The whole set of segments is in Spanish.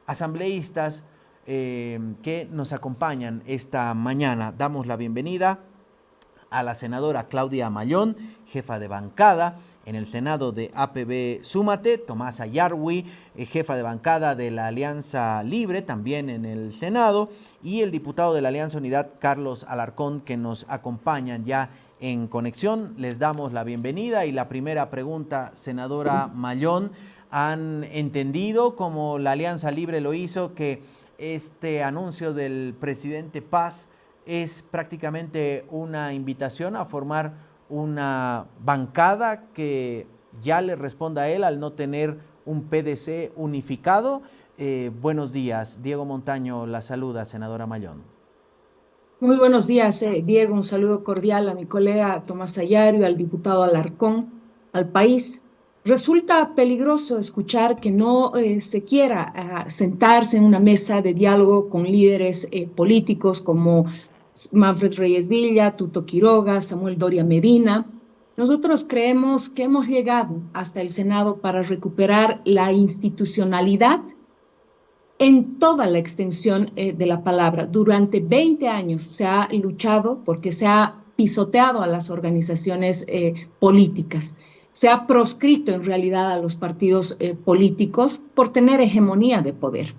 asambleístas que nos acompañan esta mañana. Damos la bienvenida a la senadora Claudia Mayón, jefa de bancada en el Senado de APB Súmate, Tomás Ayarwi, jefa de bancada de la Alianza Libre, también en el Senado, y el diputado de la Alianza Unidad, Carlos Alarcón, que nos acompañan ya en conexión. Les damos la bienvenida y la primera pregunta, senadora Mayón, ¿han entendido, como la Alianza Libre lo hizo, que este anuncio del presidente Paz es prácticamente una invitación a formar una bancada que ya le responda a él al no tener un PDC unificado? Buenos días, Diego Montaño la saluda, senadora Mayón. Muy buenos días, Diego. Un saludo cordial a mi colega Tomás Ayario, al diputado Alarcón, al país. Resulta peligroso escuchar que no se quiera sentarse en una mesa de diálogo con líderes políticos como Manfred Reyes Villa, Tuto Quiroga, Samuel Doria Medina. Nosotros creemos que hemos llegado hasta el Senado para recuperar la institucionalidad en toda la extensión de la palabra. Durante 20 años se ha luchado porque se ha pisoteado a las organizaciones políticas. Se ha proscrito en realidad a los partidos políticos por tener hegemonía de poder.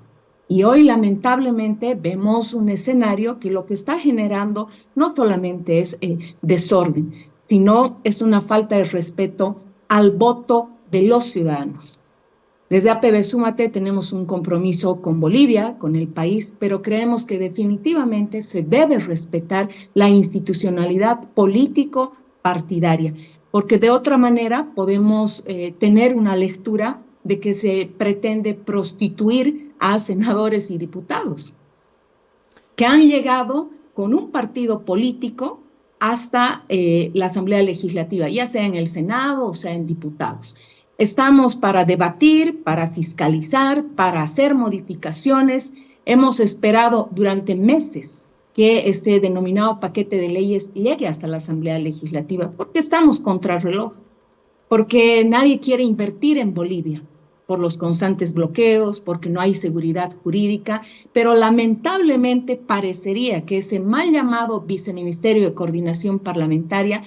Y hoy lamentablemente vemos un escenario que lo que está generando no solamente es desorden, sino es una falta de respeto al voto de los ciudadanos. Desde APB Súmate tenemos un compromiso con Bolivia, con el país, pero creemos que definitivamente se debe respetar la institucionalidad político-partidaria, porque de otra manera podemos tener una lectura de que se pretende prostituir a senadores y diputados que han llegado con un partido político hasta la Asamblea Legislativa, ya sea en el Senado o sea en diputados. Estamos para debatir, para fiscalizar, para hacer modificaciones. Hemos esperado durante meses que este denominado paquete de leyes llegue hasta la Asamblea Legislativa, porque estamos contra reloj, porque nadie quiere invertir en Bolivia por los constantes bloqueos, porque no hay seguridad jurídica, pero lamentablemente parecería que ese mal llamado Viceministerio de Coordinación Parlamentaria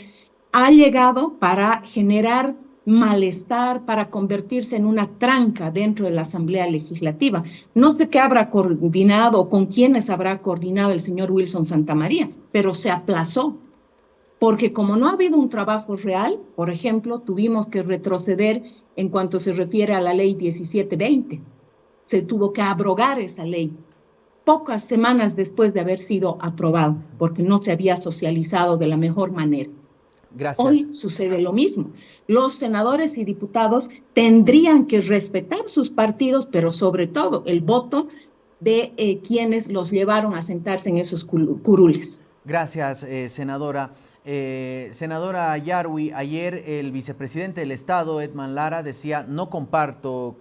ha llegado para generar malestar, para convertirse en una tranca dentro de la Asamblea Legislativa. No sé qué habrá coordinado o con quiénes habrá coordinado el señor Wilson Santamaría, pero se aplazó porque como no ha habido un trabajo real, por ejemplo, tuvimos que retroceder en cuanto se refiere a la ley 1720. Se tuvo que abrogar esa ley pocas semanas después de haber sido aprobado, porque no se había socializado de la mejor manera. Gracias. Hoy sucede lo mismo. Los senadores y diputados tendrían que respetar sus partidos, pero sobre todo el voto de quienes los llevaron a sentarse en esos curules. Gracias, senadora. Senadora Yarwi, ayer el vicepresidente del Estado, Edman Lara, decía: no comparto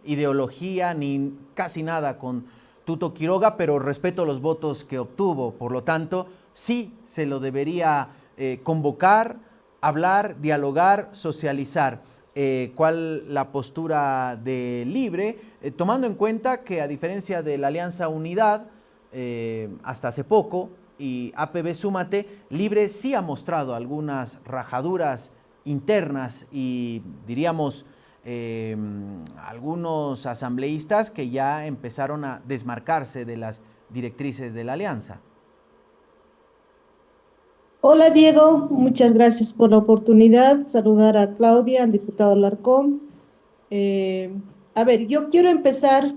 ideología ni casi nada con Tuto Quiroga, pero respeto los votos que obtuvo. Por lo tanto, sí se lo debería convocar, hablar, dialogar, socializar. ¿Cuál la postura de Libre? Tomando en cuenta que, a diferencia de la Alianza Unidad, hasta hace poco, y APB Súmate, Libre sí ha mostrado algunas rajaduras internas y, diríamos, algunos asambleístas que ya empezaron a desmarcarse de las directrices de la alianza. Hola Diego, muchas gracias por la oportunidad. Saludar a Claudia, al diputado Alarcón. Eh, a ver, yo quiero empezar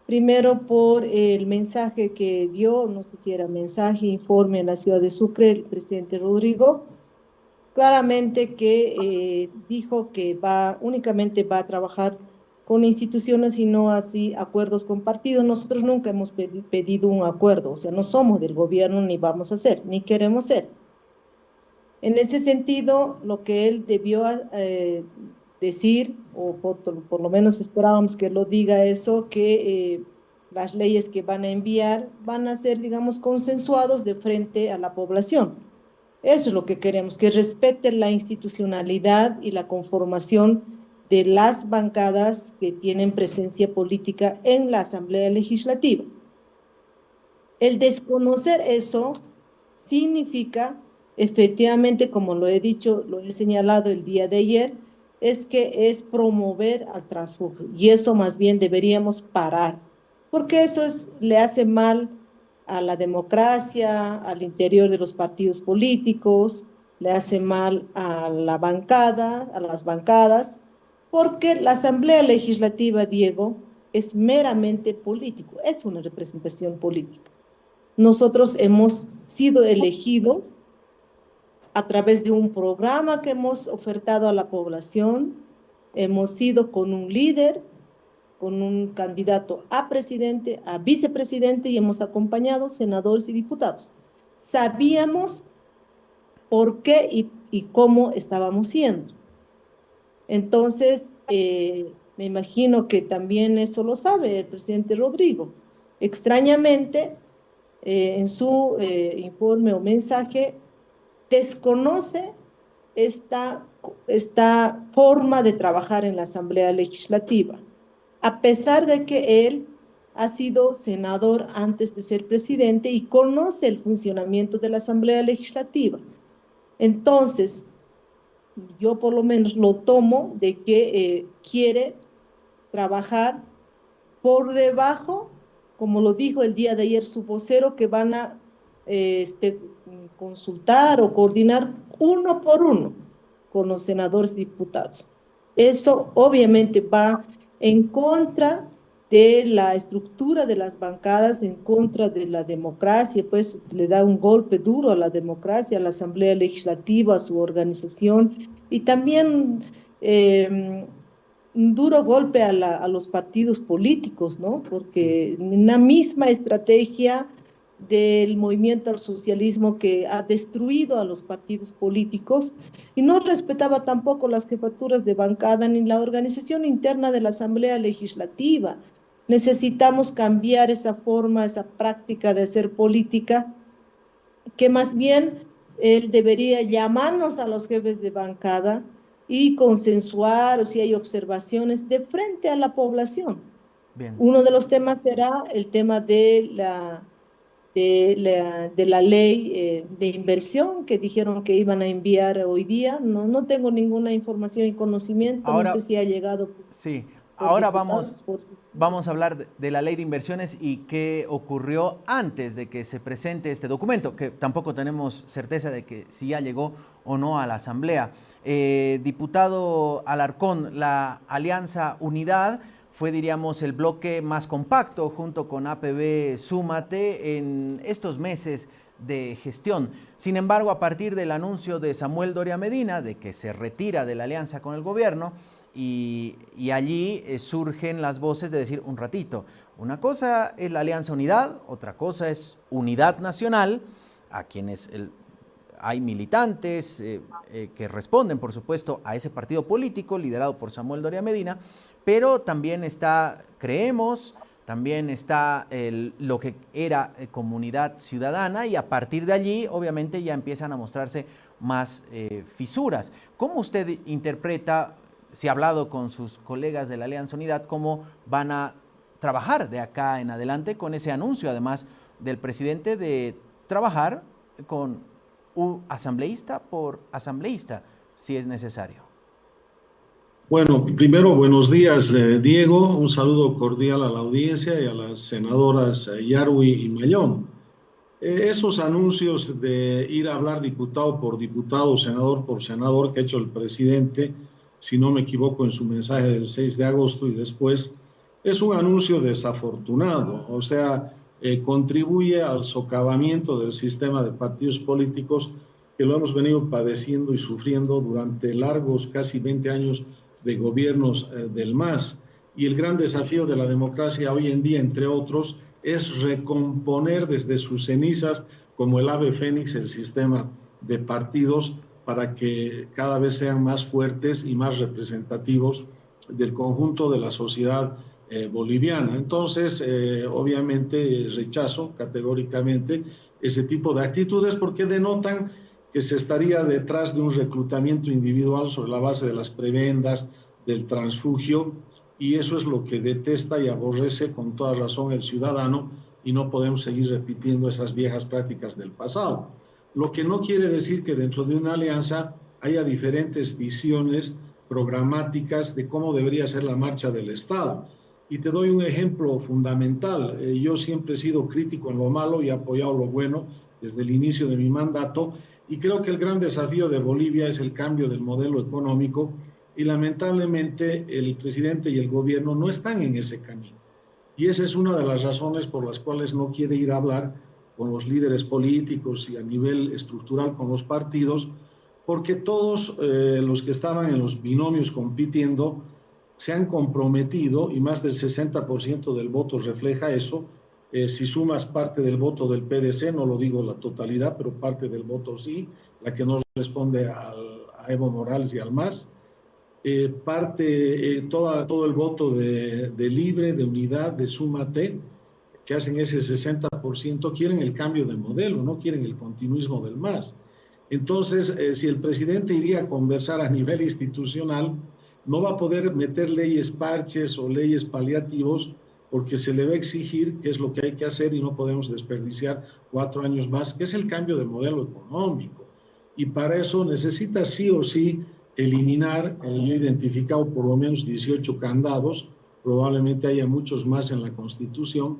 primero por el mensaje que dio, no sé si era mensaje, informe en la ciudad de Sucre, el presidente Rodrigo. Claramente que dijo que únicamente va a trabajar con instituciones y no así acuerdos con partidos. Nosotros nunca hemos pedido un acuerdo, o sea, no somos del gobierno ni vamos a ser, ni queremos ser. En ese sentido, lo que él debió decir, o por lo menos esperábamos que lo diga eso, que las leyes que van a enviar van a ser, digamos, consensuados de frente a la población. Eso es lo que queremos, que respete la institucionalidad y la conformación de las bancadas que tienen presencia política en la Asamblea Legislativa. El desconocer eso significa, efectivamente, como lo he dicho, lo he señalado el día de ayer, es que es promover al transfugio, y eso más bien deberíamos parar, porque eso le hace mal a la democracia, al interior de los partidos políticos, le hace mal a la bancada, a las bancadas, porque la Asamblea Legislativa, Diego, es meramente político, es una representación política. Nosotros hemos sido elegidos a través de un programa que hemos ofertado a la población, hemos sido con un líder, con un candidato a presidente, a vicepresidente, y hemos acompañado senadores y diputados. Sabíamos por qué y cómo estábamos siendo. Entonces, me imagino que también eso lo sabe el presidente Rodrigo. Extrañamente, en su informe o mensaje, desconoce esta forma de trabajar en la Asamblea Legislativa, a pesar de que él ha sido senador antes de ser presidente y conoce el funcionamiento de la Asamblea Legislativa. Entonces, yo por lo menos lo tomo de que quiere trabajar por debajo, como lo dijo el día de ayer su vocero, que van a consultar o coordinar uno por uno con los senadores y diputados. Eso obviamente va en contra de la estructura de las bancadas, en contra de la democracia, pues le da un golpe duro a la democracia, a la Asamblea Legislativa, a su organización, y también un duro golpe a los partidos políticos, ¿no? Porque una misma estrategia del movimiento al socialismo que ha destruido a los partidos políticos y no respetaba tampoco las jefaturas de bancada ni la organización interna de la Asamblea Legislativa. Necesitamos cambiar esa forma, esa práctica de hacer política, que más bien él debería llamarnos a los jefes de bancada y consensuar, o si hay observaciones, de frente a la población. Bien. Uno de los temas será el tema de la ley de inversión que dijeron que iban a enviar hoy día. No tengo ninguna información y conocimiento, no sé Ahora, si ha llegado sí, por ahora diputados, vamos a hablar de la ley de inversiones y qué ocurrió antes de que se presente este documento, que tampoco tenemos certeza de que si ya llegó o no a la Asamblea. Diputado Alarcón, la Alianza Unidad fue, diríamos, el bloque más compacto junto con APB Súmate en estos meses de gestión. Sin embargo, a partir del anuncio de Samuel Doria Medina de que se retira de la alianza con el gobierno, y allí surgen las voces de decir un ratito, una cosa es la Alianza Unidad, otra cosa es Unidad Nacional, a quienes hay militantes que responden, por supuesto, a ese partido político liderado por Samuel Doria Medina, pero también está, creemos, también está lo que era Comunidad Ciudadana, y a partir de allí, obviamente, ya empiezan a mostrarse más fisuras. ¿Cómo usted interpreta, si ha hablado con sus colegas de la Alianza Unidad, cómo van a trabajar de acá en adelante con ese anuncio, además del presidente, de trabajar con un asambleísta por asambleísta, si es necesario? Bueno, primero, buenos días, Diego. Un saludo cordial a la audiencia y a las senadoras Yarwi y Mayón. Esos anuncios de ir a hablar diputado por diputado, senador por senador que ha hecho el presidente, si no me equivoco, en su mensaje del 6 de agosto y después, es un anuncio desafortunado. O sea, contribuye al socavamiento del sistema de partidos políticos que lo hemos venido padeciendo y sufriendo durante largos, casi 20 años de gobiernos del MAS. Y el gran desafío de la democracia hoy en día, entre otros, es recomponer desde sus cenizas, como el ave fénix, el sistema de partidos para que cada vez sean más fuertes y más representativos del conjunto de la sociedad boliviana. Entonces, obviamente, rechazo categóricamente ese tipo de actitudes porque denotan que se estaría detrás de un reclutamiento individual sobre la base de las prebendas, del transfugio, y eso es lo que detesta y aborrece con toda razón el ciudadano, y no podemos seguir repitiendo esas viejas prácticas del pasado. Lo que no quiere decir que dentro de una alianza haya diferentes visiones programáticas de cómo debería ser la marcha del Estado. Y te doy un ejemplo fundamental. Yo siempre he sido crítico en lo malo y he apoyado lo bueno desde el inicio de mi mandato, y creo que el gran desafío de Bolivia es el cambio del modelo económico, y lamentablemente el presidente y el gobierno no están en ese camino. Y esa es una de las razones por las cuales no quiere ir a hablar con los líderes políticos y a nivel estructural con los partidos, porque todos los que estaban en los binomios compitiendo se han comprometido, y más del 60% del voto refleja eso. Si sumas parte del voto del PDC, no lo digo la totalidad, pero parte del voto sí, la que no responde a Evo Morales y al MAS, todo el voto de Libre, de Unidad, de Súmate, que hacen ese 60%, quieren el cambio de modelo, no quieren el continuismo del MAS. Entonces, si el presidente iría a conversar a nivel institucional, no va a poder meter leyes parches o leyes paliativos, porque se le va a exigir qué es lo que hay que hacer, y no podemos desperdiciar 4 años más, que es el cambio de modelo económico. Y para eso necesita sí o sí eliminar, yo he identificado por lo menos 18 candados, probablemente haya muchos más en la Constitución,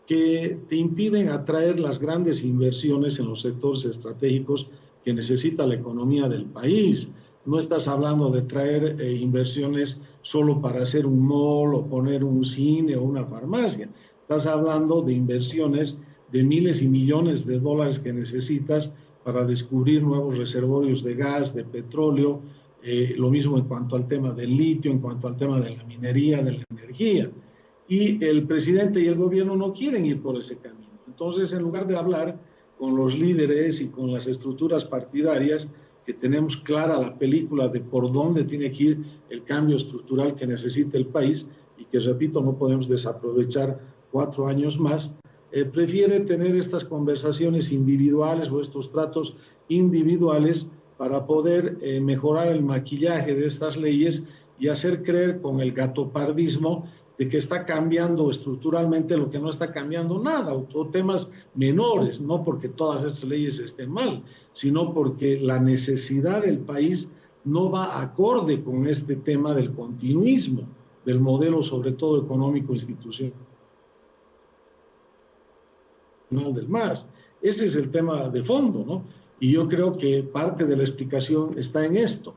que te impiden atraer las grandes inversiones en los sectores estratégicos que necesita la economía del país. No estás hablando de traer inversiones solo para hacer un mall o poner un cine o una farmacia. Estás hablando de inversiones de miles y millones de dólares que necesitas para descubrir nuevos reservorios de gas, de petróleo, lo mismo en cuanto al tema del litio, en cuanto al tema de la minería, de la energía. Y el presidente y el gobierno no quieren ir por ese camino. Entonces, en lugar de hablar con los líderes y con las estructuras partidarias, que tenemos clara la película de por dónde tiene que ir el cambio estructural que necesita el país, y que, repito, no podemos desaprovechar 4 años más, prefiere tener estas conversaciones individuales o estos tratos individuales para poder mejorar el maquillaje de estas leyes y hacer creer con el gatopardismo de que está cambiando estructuralmente lo que no está cambiando nada, o temas menores, no porque todas estas leyes estén mal, sino porque la necesidad del país no va acorde con este tema del continuismo, del modelo sobre todo económico institucional del MAS. Ese es el tema de fondo, ¿no? Y yo creo que parte de la explicación está en esto,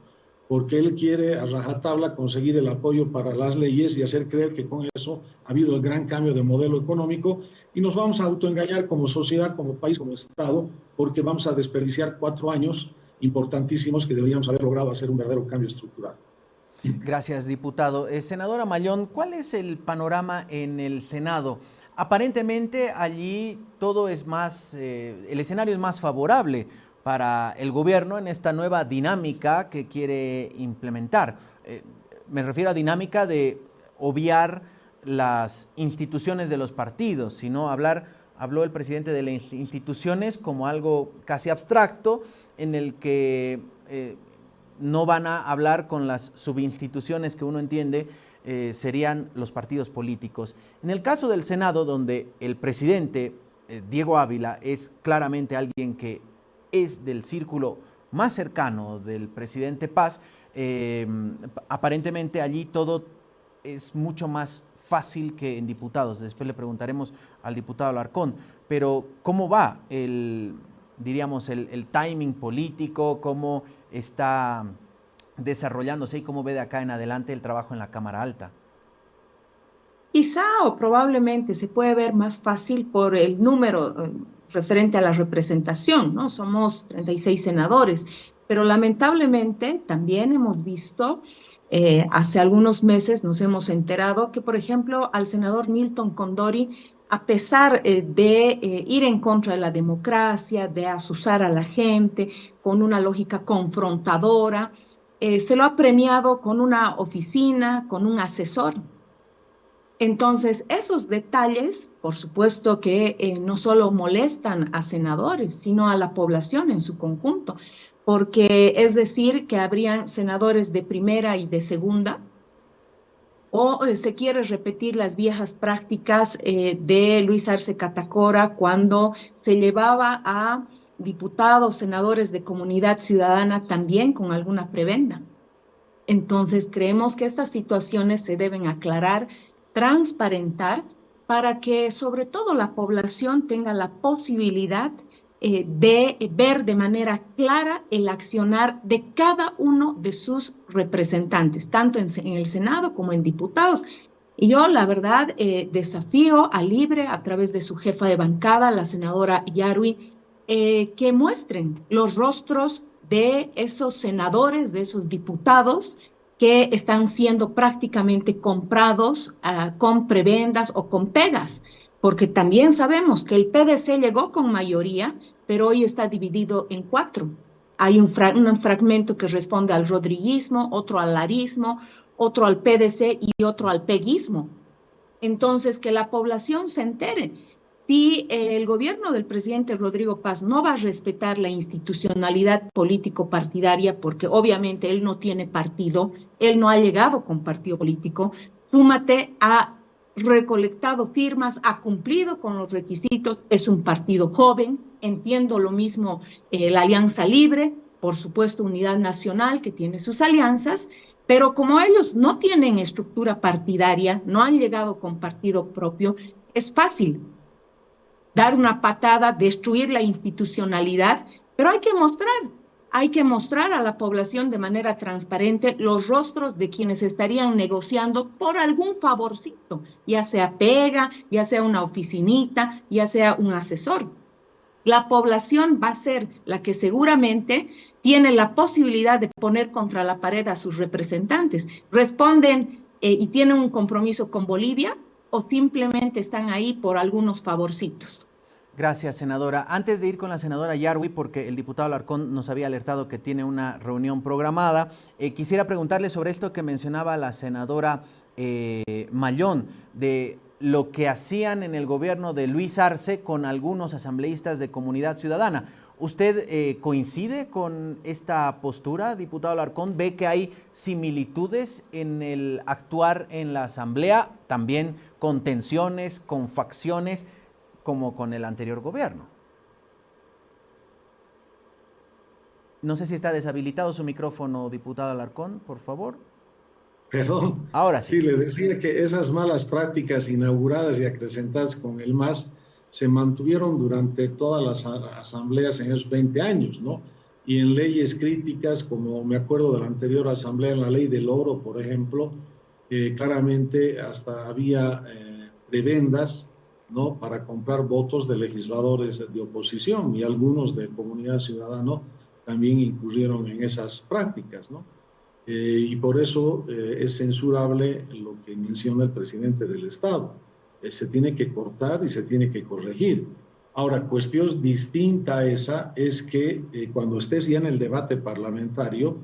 porque él quiere a rajatabla conseguir el apoyo para las leyes y hacer creer que con eso ha habido el gran cambio de modelo económico, y nos vamos a autoengañar como sociedad, como país, como Estado, porque vamos a desperdiciar 4 años importantísimos que deberíamos haber logrado hacer un verdadero cambio estructural. Gracias, diputado. Senadora Mallón, ¿cuál es el panorama en el Senado? Aparentemente allí todo es más, el escenario es más favorable para el gobierno en esta nueva dinámica que quiere implementar. Me refiero a dinámica de obviar las instituciones de los partidos, sino habló el presidente de las instituciones como algo casi abstracto en el que no van a hablar con las subinstituciones que uno entiende serían los partidos políticos. En el caso del Senado, donde el presidente Diego Ávila es claramente alguien que es del círculo más cercano del presidente Paz, aparentemente allí todo es mucho más fácil que en diputados. Después le preguntaremos al diputado Alarcón, pero ¿cómo va diríamos, el timing político? ¿Cómo está desarrollándose y cómo ve de acá en adelante el trabajo en la Cámara Alta? Quizá o probablemente se puede ver más fácil por el número referente a la representación, ¿no? Somos 36 senadores, pero lamentablemente también hemos visto, hace algunos meses nos hemos enterado que, por ejemplo, al senador Milton Condori, a pesar de ir en contra de la democracia, de asusar a la gente con una lógica confrontadora, se lo ha premiado con una oficina, con un asesor. Entonces, esos detalles, por supuesto que no solo molestan a senadores, sino a la población en su conjunto, porque es decir que habrían senadores de primera y de segunda, o se quiere repetir las viejas prácticas de Luis Arce Catacora cuando se llevaba a diputados, senadores de comunidad ciudadana también con alguna prebenda. Entonces, creemos que estas situaciones se deben aclarar, transparentar, para que sobre todo la población tenga la posibilidad de ver de manera clara el accionar de cada uno de sus representantes, tanto en el Senado como en diputados. Y yo, la verdad, desafío a Libre, a través de su jefa de bancada, la senadora Yarwi, que muestren los rostros de esos senadores, de esos diputados que están siendo prácticamente comprados con prebendas o con pegas, porque también sabemos que el PDC llegó con mayoría, pero hoy está dividido en cuatro. Hay un fragmento que responde al rodriguismo, otro al larismo, otro al PDC y otro al peguismo. Entonces, que la población se entere. Si el gobierno del presidente Rodrigo Paz no va a respetar la institucionalidad político-partidaria, porque obviamente él no tiene partido, él no ha llegado con partido político, Súmate ha recolectado firmas, ha cumplido con los requisitos, es un partido joven, entiendo lo mismo la Alianza Libre, por supuesto Unidad Nacional que tiene sus alianzas, pero como ellos no tienen estructura partidaria, no han llegado con partido propio, es fácil dar una patada, destruir la institucionalidad, pero hay que mostrar a la población de manera transparente los rostros de quienes estarían negociando por algún favorcito, ya sea pega, ya sea una oficinita, ya sea un asesor. La población va a ser la que seguramente tiene la posibilidad de poner contra la pared a sus representantes. ¿Responden y tienen un compromiso con Bolivia o simplemente están ahí por algunos favorcitos? Gracias, senadora. Antes de ir con la senadora Yarwi, porque el diputado Alarcón nos había alertado que tiene una reunión programada, quisiera preguntarle sobre esto que mencionaba la senadora Mallón, de lo que hacían en el gobierno de Luis Arce con algunos asambleístas de Comunidad Ciudadana. ¿Usted coincide con esta postura, diputado Alarcón? ¿Ve que hay similitudes en el actuar en la asamblea, también con tensiones, con facciones, como con el anterior gobierno? No sé si está deshabilitado su micrófono, diputado Alarcón, por favor. Perdón. Ahora sí. Sí, le decía que esas malas prácticas inauguradas y acrecentadas con el MAS se mantuvieron durante todas las asambleas en esos 20 años, ¿no? Y en leyes críticas, como me acuerdo de la anterior asamblea, en la ley del oro, por ejemplo, claramente hasta había prebendas, ¿no?, para comprar votos de legisladores de oposición, y algunos de Comunidad Ciudadana también incurrieron en esas prácticas, ¿no? Y por eso es censurable lo que menciona el presidente del Estado. Se tiene que cortar y se tiene que corregir. Ahora, cuestión distinta a esa es que cuando estés ya en el debate parlamentario,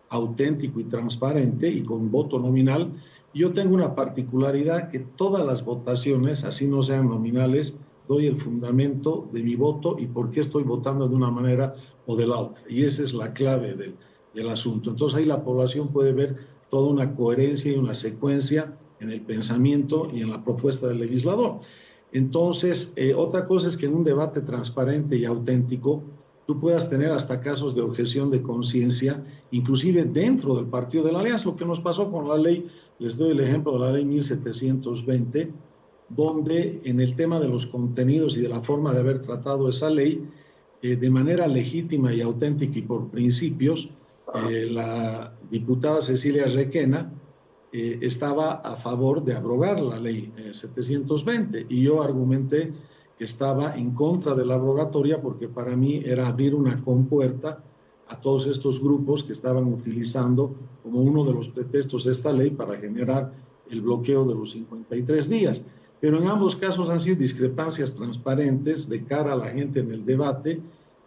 auténtico y transparente y con voto nominal, yo tengo una particularidad que todas las votaciones, así no sean nominales, doy el fundamento de mi voto y por qué estoy votando de una manera o de la otra. Y esa es la clave del asunto. Entonces ahí la población puede ver toda una coherencia y una secuencia en el pensamiento y en la propuesta del legislador. Entonces, otra cosa es que en un debate transparente y auténtico tú puedas tener hasta casos de objeción de conciencia, inclusive dentro del partido de la Alianza, lo que nos pasó con la ley, les doy el ejemplo de la ley 1720, donde en el tema de los contenidos y de la forma de haber tratado esa ley, de manera legítima y auténtica y por principios, la diputada Cecilia Requena estaba a favor de abrogar la ley 720 y yo argumenté que estaba en contra de la abrogatoria porque para mí era abrir una compuerta a todos estos grupos que estaban utilizando como uno de los pretextos esta ley para generar el bloqueo de los 53 días. Pero en ambos casos han sido discrepancias transparentes de cara a la gente en el debate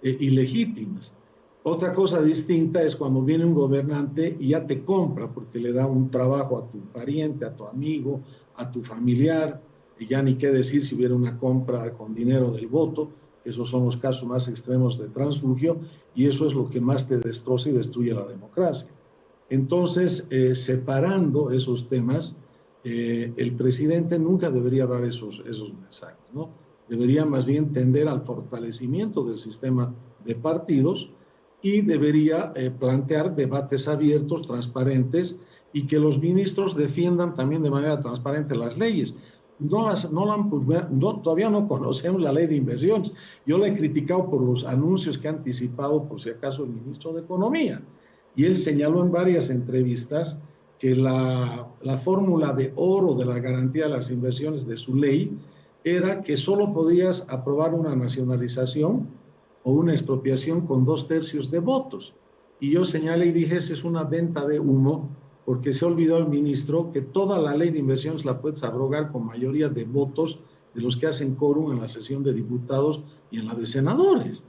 y legítimas. Otra cosa distinta es cuando viene un gobernante y ya te compra porque le da un trabajo a tu pariente, a tu amigo, a tu familiar, y ya ni qué decir si hubiera una compra con dinero del voto, esos son los casos más extremos de transfugio, y eso es lo que más te destroza y destruye la democracia. Entonces, separando esos temas, el presidente nunca debería dar esos mensajes, ¿no? Debería más bien tender al fortalecimiento del sistema de partidos y debería plantear debates abiertos, transparentes, y que los ministros defiendan también de manera transparente las leyes. Todavía no conocemos la ley de inversiones. Yo la he criticado por los anuncios que ha anticipado, por si acaso, el ministro de Economía. Y él señaló en varias entrevistas que la fórmula de oro de la garantía de las inversiones de su ley era que solo podías aprobar una nacionalización o una expropiación con 2/3 de votos. Y yo señalé y dije, esa es una venta de humo, porque se olvidó el ministro que toda la ley de inversiones la puedes abrogar con mayoría de votos de los que hacen quórum en la sesión de diputados y en la de senadores.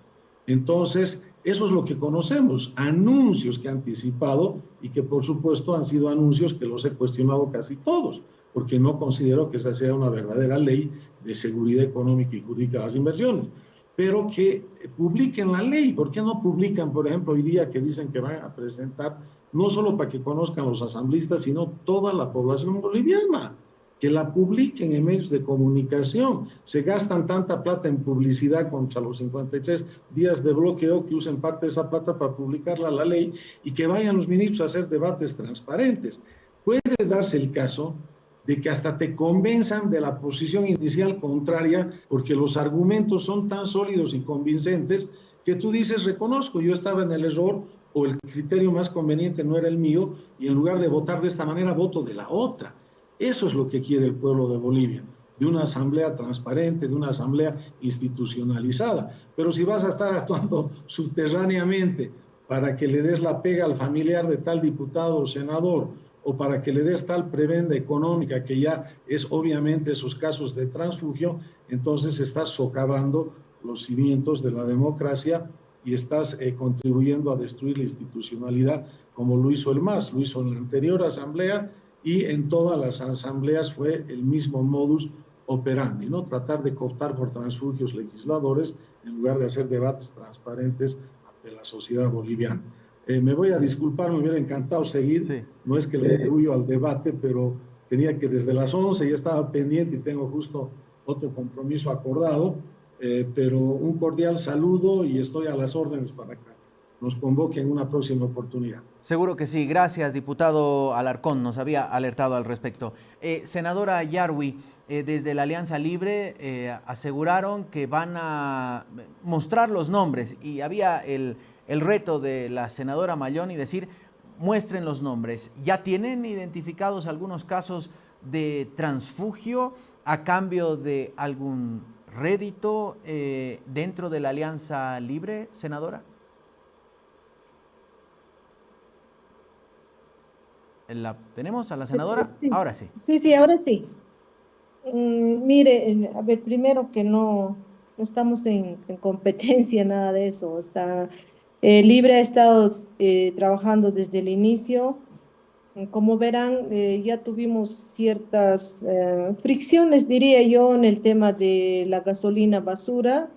Entonces, eso es lo que conocemos, anuncios que ha anticipado y que por supuesto han sido anuncios que los he cuestionado casi todos, porque no considero que esa sea una verdadera ley de seguridad económica y jurídica de las inversiones. Pero que publiquen la ley. ¿Por qué no publican, por ejemplo, hoy día que dicen que van a presentar, no solo para que conozcan los asambleístas, sino toda la población boliviana? Que la publiquen en medios de comunicación. Se gastan tanta plata en publicidad contra los 53 días de bloqueo, que usen parte de esa plata para publicarla la ley y que vayan los ministros a hacer debates transparentes. Puede darse el caso de que hasta te convenzan de la posición inicial contraria, porque los argumentos son tan sólidos y convincentes que tú dices, reconozco, yo estaba en el error, o el criterio más conveniente no era el mío, y en lugar de votar de esta manera, voto de la otra. Eso es lo que quiere el pueblo de Bolivia, de una asamblea transparente, de una asamblea institucionalizada. Pero si vas a estar actuando subterráneamente para que le des la pega al familiar de tal diputado o senador, o para que le des tal prebenda económica, que ya es obviamente esos casos de transfugio, entonces estás socavando los cimientos de la democracia y estás contribuyendo a destruir la institucionalidad, como lo hizo el MAS, lo hizo en la anterior asamblea, y en todas las asambleas fue el mismo modus operandi, ¿no? Tratar de cooptar por transfugios legisladores en lugar de hacer debates transparentes ante la sociedad boliviana. Me voy a disculpar, me hubiera encantado seguir, Sí. no es que le huyo al debate, pero tenía que desde las 11 ya estaba pendiente y tengo justo otro compromiso acordado, pero un cordial saludo y estoy a las órdenes para que nos convoquen en una próxima oportunidad. Seguro que sí. Gracias, diputado Alarcón. Nos había alertado al respecto. Senadora Yarwi, desde la Alianza Libre aseguraron que van a mostrar los nombres y había el reto de la senadora Mallón y decir, muestren los nombres. ¿Ya tienen identificados algunos casos de transfugio a cambio de algún rédito dentro de la Alianza Libre, senadora? ¿La tenemos a la senadora? Sí, Ahora sí. sí, ahora sí. Mire, a ver, primero que no estamos en competencia, nada de eso. Libre ha estado trabajando desde el inicio. Como verán, ya tuvimos ciertas fricciones, diría yo, en el tema de la gasolina basura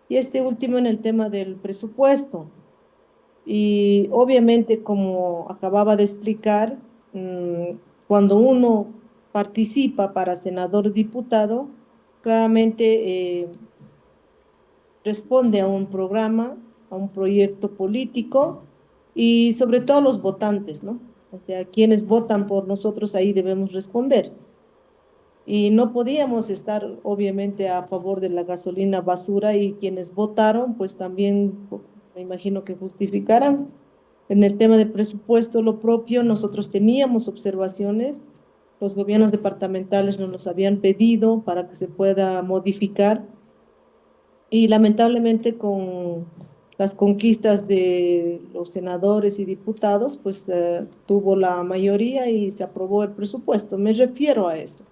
y este último en el tema del presupuesto. Y obviamente, como acababa de explicar, cuando uno participa para senador o diputado, claramente responde a un programa, a un proyecto político y sobre todo a los votantes, ¿no? O sea, quienes votan por nosotros ahí debemos responder. Y no podíamos estar obviamente a favor de la gasolina basura y quienes votaron, pues también me imagino que justificarán. En el tema de presupuesto, lo propio, nosotros teníamos observaciones, los gobiernos departamentales nos los habían pedido para que se pueda modificar y lamentablemente con las conquistas de los senadores y diputados, pues tuvo la mayoría y se aprobó el presupuesto. Me refiero a eso.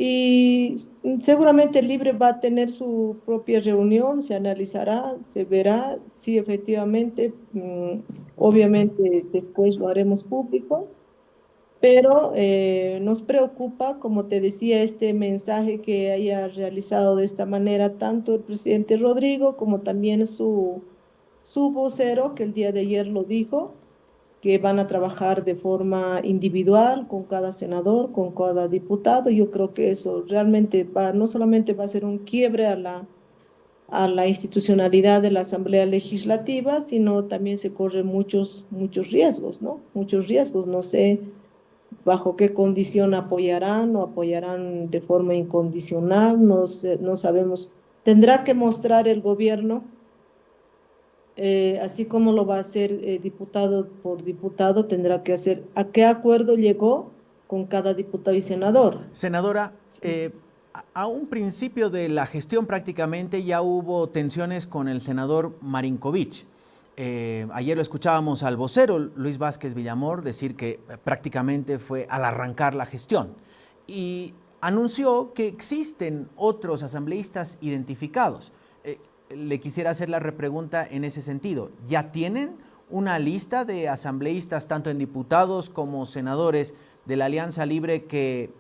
Y seguramente el Libre va a tener su propia reunión, se analizará, se verá si efectivamente, obviamente después lo haremos público, pero nos preocupa, como te decía, este mensaje que haya realizado de esta manera tanto el presidente Rodrigo como también su vocero, que el día de ayer lo dijo, que van a trabajar de forma individual con cada senador, con cada diputado. Yo creo que eso realmente no solamente va a ser un quiebre a la institucionalidad de la Asamblea Legislativa, sino también se corren muchos riesgos, ¿no? Muchos riesgos. No sé bajo qué condición apoyarán o apoyarán de forma incondicional, no sabemos. Tendrá que mostrar el gobierno, así como lo va a hacer diputado por diputado, tendrá que hacer a qué acuerdo llegó con cada diputado y senador. Senadora, Sí. a un principio de la gestión prácticamente ya hubo tensiones con el senador Marinkovic. Ayer lo escuchábamos al vocero Luis Vázquez Villamor decir que prácticamente fue al arrancar la gestión y anunció que existen otros asambleístas identificados. Le quisiera hacer la repregunta en ese sentido. ¿Ya tienen una lista de asambleístas, tanto en diputados como senadores de la Alianza Libre, que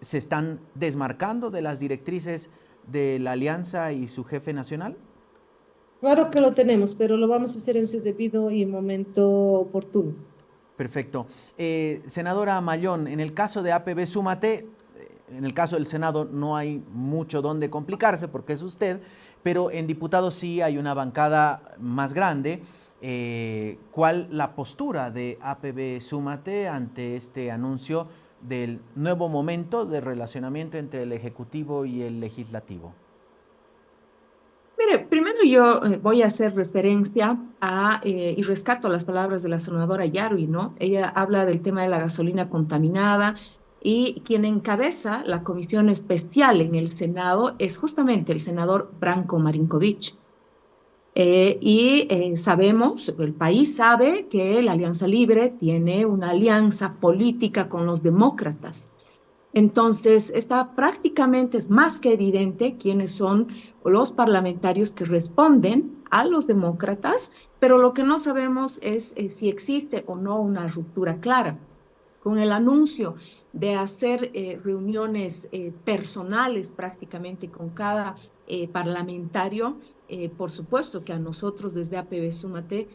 se están desmarcando de las directrices de la Alianza y su jefe nacional? Claro que lo tenemos, pero lo vamos a hacer en su debido y momento oportuno. Perfecto. Senadora Mallón, en el caso de APB Súmate, en el caso del Senado no hay mucho donde complicarse porque es usted, pero en diputados sí hay una bancada más grande. ¿Cuál la postura de APB Súmate ante este anuncio del nuevo momento de relacionamiento entre el Ejecutivo y el Legislativo? Mire, primero yo voy a hacer referencia y rescato las palabras de la senadora Yarui, ¿no? Ella habla del tema de la gasolina contaminada y quien encabeza la comisión especial en el Senado es justamente el senador Branko Marinkovic. Sabemos, el país sabe que la Alianza Libre tiene una alianza política con los demócratas. Entonces, está prácticamente, es más que evidente quiénes son los parlamentarios que responden a los demócratas, pero lo que no sabemos es si existe o no una ruptura clara. Con el anuncio de hacer reuniones personales prácticamente con cada parlamentario, por supuesto que a nosotros desde APB Súmate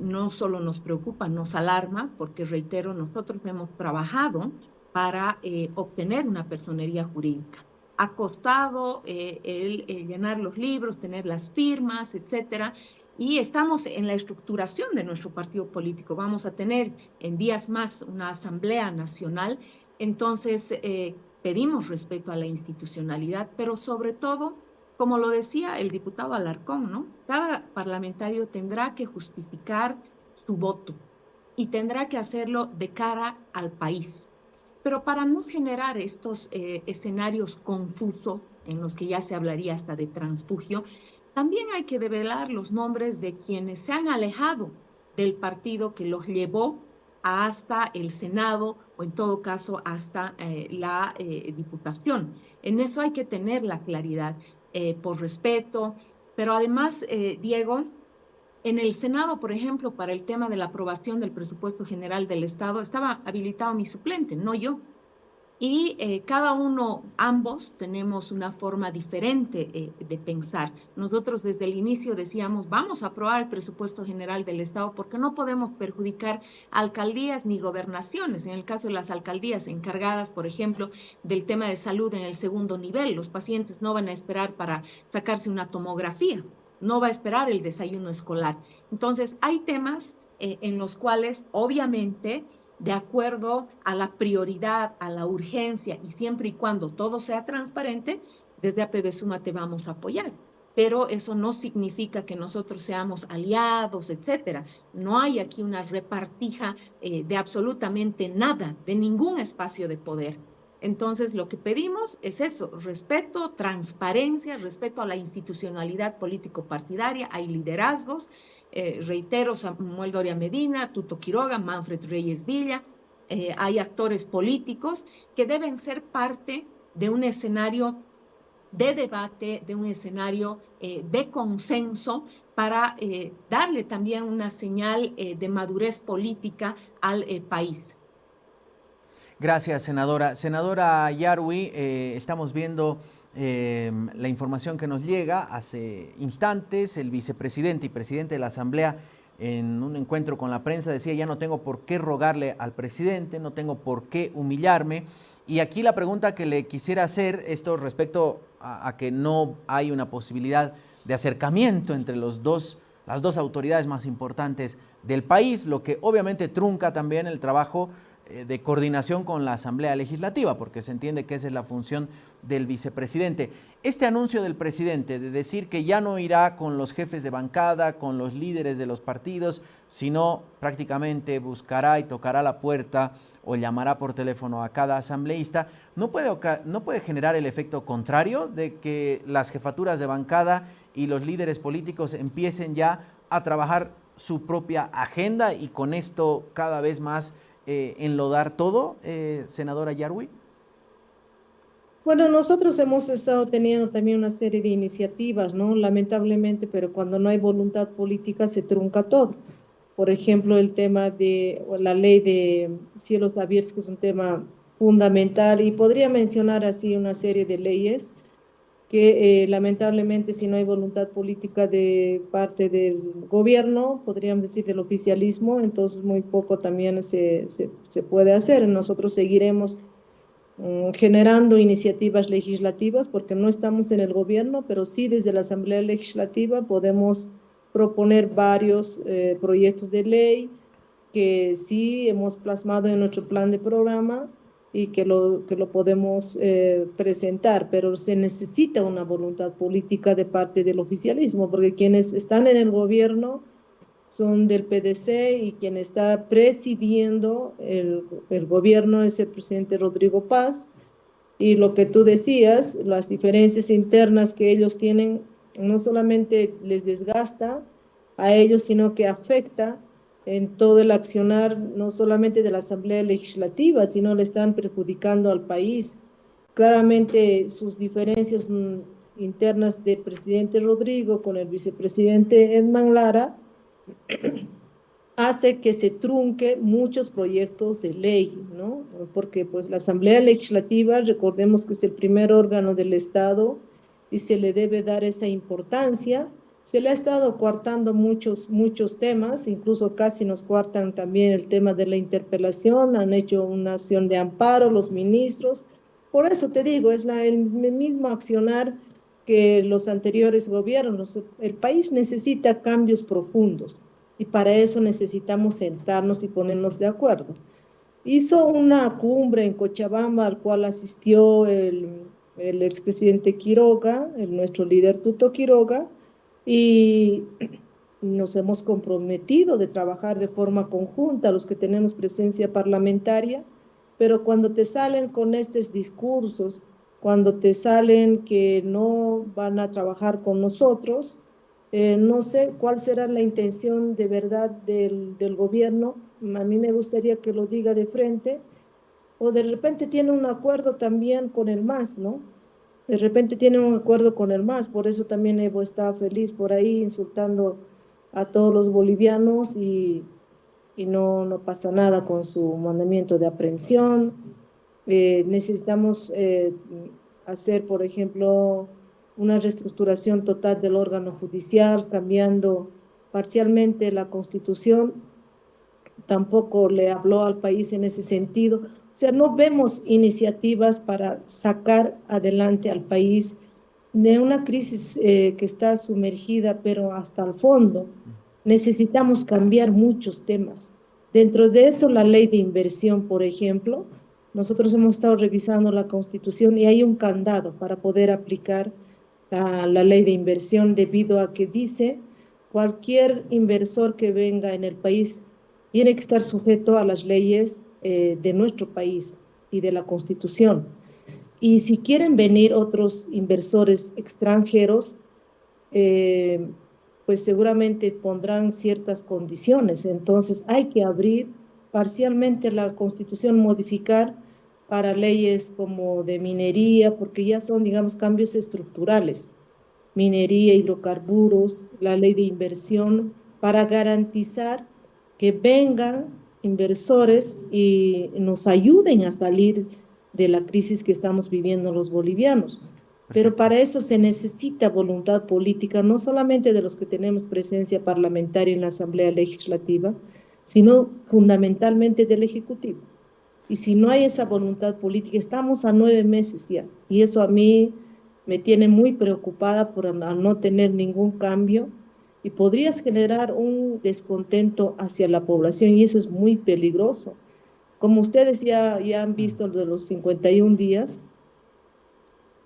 no solo nos preocupa, nos alarma, porque reitero, nosotros hemos trabajado para obtener una personería jurídica. Ha costado el llenar los libros, tener las firmas, etcétera, y estamos en la estructuración de nuestro partido político. Vamos a tener en días más una asamblea nacional, entonces pedimos respeto a la institucionalidad, pero sobre todo, como lo decía el diputado Alarcón, ¿no? Cada parlamentario tendrá que justificar su voto y tendrá que hacerlo de cara al país. Pero para no generar estos escenarios confusos en los que ya se hablaría hasta de transfugio, también hay que develar los nombres de quienes se han alejado del partido que los llevó hasta el Senado o en todo caso hasta la Diputación. En eso hay que tener la claridad por respeto, pero además, Diego, en el Senado, por ejemplo, para el tema de la aprobación del presupuesto general del Estado, estaba habilitado mi suplente, no yo. Y cada uno, ambos, tenemos una forma diferente de pensar. Nosotros desde el inicio decíamos, vamos a aprobar el presupuesto general del Estado porque no podemos perjudicar alcaldías ni gobernaciones. En el caso de las alcaldías encargadas, por ejemplo, del tema de salud en el segundo nivel, los pacientes no van a esperar para sacarse una tomografía, no va a esperar el desayuno escolar. Entonces, hay temas en los cuales, obviamente, de acuerdo a la prioridad, a la urgencia y siempre y cuando todo sea transparente, desde APB Súmate vamos a apoyar. Pero eso no significa que nosotros seamos aliados, etcétera. No hay aquí una repartija de absolutamente nada, de ningún espacio de poder. Entonces, lo que pedimos es eso, respeto, transparencia, respeto a la institucionalidad político-partidaria, hay liderazgos, reitero, Samuel Doria Medina, Tuto Quiroga, Manfred Reyes Villa, hay actores políticos que deben ser parte de un escenario de debate, de un escenario de consenso para darle también una señal de madurez política al país. Gracias, senadora. Senadora Yarui, estamos viendo la información que nos llega hace instantes. El vicepresidente y presidente de la Asamblea en un encuentro con la prensa decía: ya no tengo por qué rogarle al presidente, no tengo por qué humillarme. Y aquí la pregunta que le quisiera hacer, esto respecto a que no hay una posibilidad de acercamiento entre las dos autoridades más importantes del país, lo que obviamente trunca también el trabajo de coordinación con la Asamblea Legislativa, porque se entiende que esa es la función del vicepresidente. Este anuncio del presidente de decir que ya no irá con los jefes de bancada, con los líderes de los partidos, sino prácticamente buscará y tocará la puerta o llamará por teléfono a cada asambleísta, ¿no puede generar el efecto contrario de que las jefaturas de bancada y los líderes políticos empiecen ya a trabajar su propia agenda y con esto cada vez más enlodar todo, senadora Yarwi? Bueno, nosotros hemos estado teniendo también una serie de iniciativas, ¿no? Lamentablemente, pero cuando no hay voluntad política se trunca todo. Por ejemplo, el tema de o la ley de cielos abiertos, que es un tema fundamental, y podría mencionar así una serie de leyes que lamentablemente si no hay voluntad política de parte del gobierno, podríamos decir del oficialismo, entonces muy poco también se puede hacer. Nosotros seguiremos generando iniciativas legislativas porque no estamos en el gobierno, pero sí desde la Asamblea Legislativa podemos proponer varios proyectos de ley que sí hemos plasmado en nuestro plan de programa y que lo podemos presentar, pero se necesita una voluntad política de parte del oficialismo, porque quienes están en el gobierno son del PDC y quien está presidiendo el gobierno es el presidente Rodrigo Paz. Y lo que tú decías, las diferencias internas que ellos tienen, no solamente les desgasta a ellos, sino que afecta en todo el accionar, no solamente de la Asamblea Legislativa, sino le están perjudicando al país. Claramente sus diferencias internas del presidente Rodrigo con el vicepresidente Edman Lara hace que se trunque muchos proyectos de ley, ¿no? Porque pues la Asamblea Legislativa, recordemos que es el primer órgano del Estado y se le debe dar esa importancia. Se le ha estado coartando muchos temas, incluso casi nos coartan también el tema de la interpelación, han hecho una acción de amparo los ministros. Por eso te digo, es el mismo accionar que los anteriores gobiernos. El país necesita cambios profundos y para eso necesitamos sentarnos y ponernos de acuerdo. Hizo una cumbre en Cochabamba al cual asistió el expresidente Quiroga, nuestro líder Tuto Quiroga, y nos hemos comprometido de trabajar de forma conjunta, los que tenemos presencia parlamentaria, pero cuando te salen con estos discursos, cuando te salen que no van a trabajar con nosotros, no sé cuál será la intención de verdad del gobierno. A mí me gustaría que lo diga de frente, o de repente tiene un acuerdo también con el MAS, ¿no? De repente tiene un acuerdo con el MAS, por eso también Evo está feliz por ahí insultando a todos los bolivianos y no pasa nada con su mandamiento de aprehensión. Necesitamos hacer, por ejemplo, una reestructuración total del órgano judicial, cambiando parcialmente la Constitución. Tampoco le habló al país en ese sentido. O sea, no vemos iniciativas para sacar adelante al país de una crisis que está sumergida, pero hasta el fondo. Necesitamos cambiar muchos temas. Dentro de eso, la ley de inversión, por ejemplo, nosotros hemos estado revisando la Constitución y hay un candado para poder aplicar la ley de inversión debido a que dice cualquier inversor que venga en el país tiene que estar sujeto a las leyes de nuestro país y de la Constitución. Y si quieren venir otros inversores extranjeros, eh, pues seguramente pondrán ciertas condiciones. Entonces hay que abrir parcialmente la Constitución, modificar para leyes como de minería, porque ya son, digamos, cambios estructurales. Minería, hidrocarburos, la ley de inversión, para garantizar que vengan inversores y nos ayuden a salir de la crisis que estamos viviendo los bolivianos. Pero Perfecto. para eso se necesita voluntad política, no solamente de los que tenemos presencia parlamentaria en la Asamblea Legislativa, sino fundamentalmente del Ejecutivo. Y si no hay esa voluntad política, estamos a 9 meses ya. Y eso a mí me tiene muy preocupada por al no tener ningún cambio y podrías generar un descontento hacia la población y eso es muy peligroso. Como ustedes ya han Mm. visto lo de los 51 días,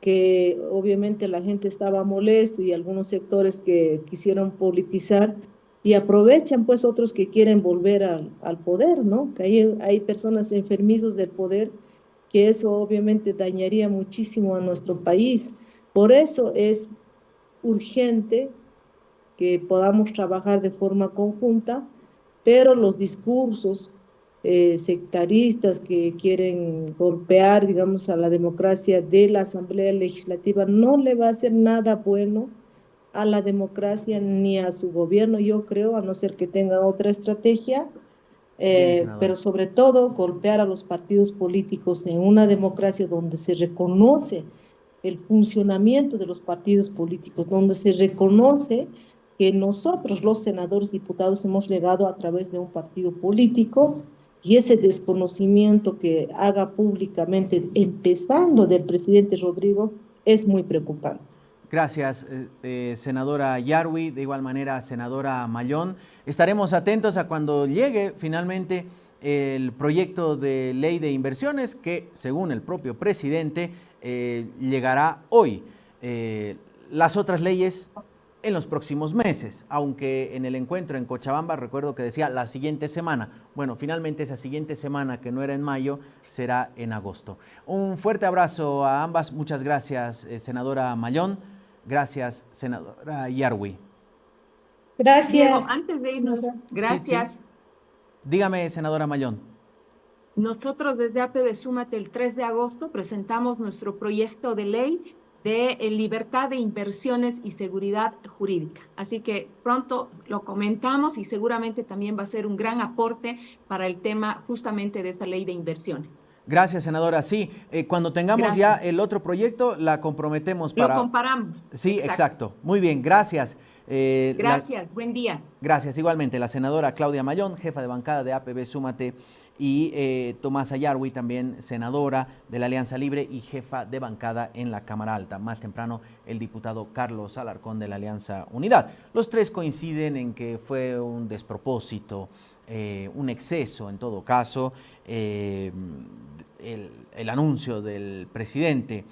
que obviamente la gente estaba molesto y algunos sectores que quisieron politizar y aprovechan pues otros que quieren volver al poder, ¿no? Que hay personas enfermizos del poder que eso obviamente dañaría muchísimo a nuestro país. Por eso es urgente que podamos trabajar de forma conjunta, pero los discursos sectaristas que quieren golpear, digamos, a la democracia de la Asamblea Legislativa no le va a hacer nada bueno a la democracia ni a su gobierno, yo creo, a no ser que tenga otra estrategia, Bien, pero senadora. sobre todo golpear a los partidos políticos en una democracia donde se reconoce el funcionamiento de los partidos políticos, donde se reconoce que nosotros, los senadores, diputados, hemos llegado a través de un partido político y ese desconocimiento que haga públicamente, empezando del presidente Rodrigo, es muy preocupante. Gracias, senadora Yarwi, de igual manera, senadora Mayón. Estaremos atentos a cuando llegue finalmente el proyecto de ley de inversiones que, según el propio presidente, llegará hoy. Las otras leyes en los próximos meses, aunque en el encuentro en Cochabamba recuerdo que decía la siguiente semana. Bueno, finalmente esa siguiente semana, que no era en mayo, será en agosto. Un fuerte abrazo a ambas. Muchas gracias, senadora Mayón. Gracias, senadora Yarwi. Diego, Gracias. antes de irnos, Sí, sí. gracias. Dígame, senadora Mayón. Nosotros desde APB Súmate el 3 de agosto presentamos nuestro proyecto de ley de libertad de inversiones y seguridad jurídica. Así que pronto lo comentamos y seguramente también va a ser un gran aporte para el tema justamente de esta ley de inversiones. Gracias, senadora. Sí, cuando tengamos ya Gracias. el otro proyecto, la comprometemos Lo para... comparamos. Sí, Exacto. exacto. Muy bien, gracias. Gracias. Buen día. Gracias. Igualmente, la senadora Claudia Mayón, jefa de bancada de APB Súmate, y Tomás Ayarwi, también senadora de la Alianza Libre y jefa de bancada en la Cámara Alta. Más temprano, el diputado Carlos Alarcón de la Alianza Unidad. Los tres coinciden en que fue un despropósito, un exceso en todo caso, el anuncio del presidente